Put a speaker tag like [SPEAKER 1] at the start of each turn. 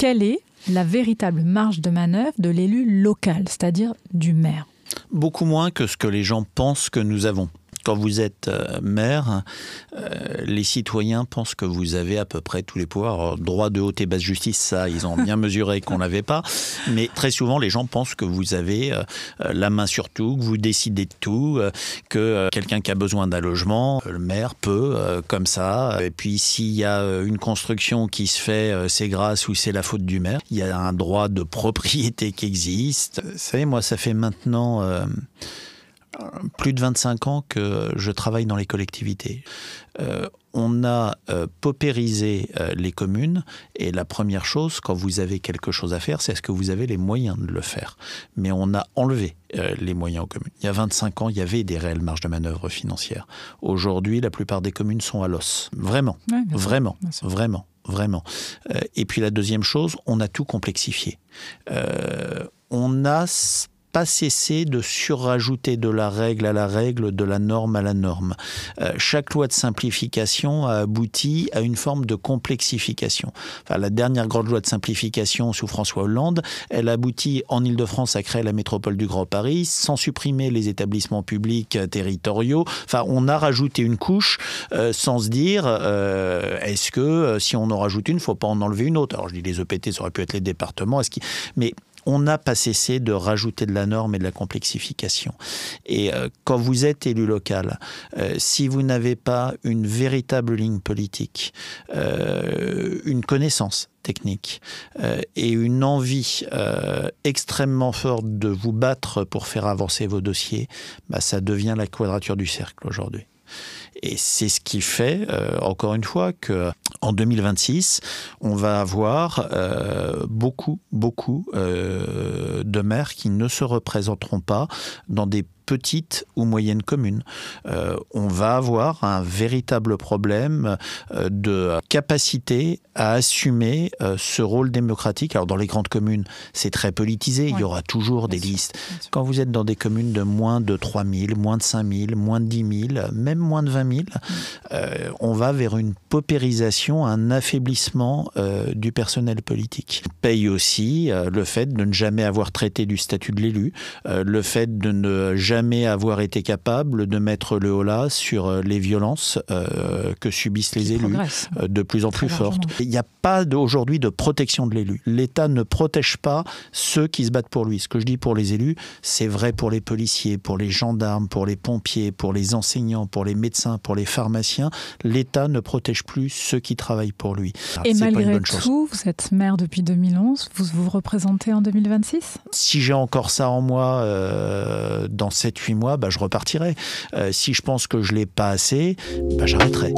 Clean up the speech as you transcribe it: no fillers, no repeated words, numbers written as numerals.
[SPEAKER 1] quelle est la véritable marge de manœuvre de l'élu local, c'est-à-dire du maire?
[SPEAKER 2] Beaucoup moins que ce que les gens pensent que nous avons. Quand vous êtes maire, les citoyens pensent que vous avez à peu près tous les pouvoirs. Alors, droit de haute et basse justice, ça, ils ont bien mesuré qu'on l'avait pas. Mais très souvent, les gens pensent que vous avez la main sur tout, que vous décidez de tout, que quelqu'un qui a besoin d'un logement, le maire peut, comme ça. Et puis, s'il y a une construction qui se fait, c'est grâce ou c'est la faute du maire. Il y a un droit de propriété qui existe. Vous savez, moi, ça fait maintenant plus de 25 ans que je travaille dans les collectivités. On a paupérisé les communes et la première chose, quand vous avez quelque chose à faire, c'est est-ce que vous avez les moyens de le faire. Mais on a enlevé les moyens aux communes. Il y a 25 ans, il y avait des réelles marges de manœuvre financières. Aujourd'hui, la plupart des communes sont à l'os. Vraiment, ouais, vraiment, vraiment, vraiment. Et puis la deuxième chose, on a tout complexifié. On a pas cesser de surrajouter de la règle à la règle, de la norme à la norme. Chaque loi de simplification a abouti à une forme de complexification. Enfin, la dernière grande loi de simplification sous François Hollande, elle aboutit en Île-de-France à créer la métropole du Grand Paris, sans supprimer les établissements publics territoriaux. Enfin, on a rajouté une couche sans se dire est-ce que si on en rajoute une, il ne faut pas en enlever une autre. Alors je dis les EPT, ça aurait pu être les départements. Mais on n'a pas cessé de rajouter de la norme et de la complexification. Et quand vous êtes élu local, si vous n'avez pas une véritable ligne politique, une connaissance technique et une envie extrêmement forte de vous battre pour faire avancer vos dossiers, bah, ça devient la quadrature du cercle aujourd'hui. Et c'est ce qui fait, encore une fois, qu'en 2026, on va avoir beaucoup de maires qui ne se représenteront pas dans des petites ou moyennes communes. On va avoir un véritable problème de capacité à assumer ce rôle démocratique. Alors dans les grandes communes, c'est très politisé, il y aura toujours des listes. Quand vous êtes dans des communes de moins de 3 000, moins de 5 000, moins de 10 000, même moins de 20 000, on va vers une paupérisation, un affaiblissement du personnel politique. On paye aussi le fait de ne jamais avoir traité du statut de l'élu, le fait de ne jamais avoir été capable de mettre le holà sur les violences que subissent les élus, de plus en plus fortes. Il n'y a pas aujourd'hui de protection de l'élu. L'État ne protège pas ceux qui se battent pour lui. Ce que je dis pour les élus, c'est vrai pour les policiers, pour les gendarmes, pour les pompiers, pour les enseignants, pour les médecins, pour les pharmaciens. L'État ne protège plus ceux qui travaillent pour lui.
[SPEAKER 1] Et malgré tout, vous êtes maire depuis 2011, vous vous représentez en 2026 ?
[SPEAKER 2] Si j'ai encore ça en moi dans 7-8 mois, bah, je repartirai. Si je pense que je ne l'ai pas assez, bah, j'arrêterai.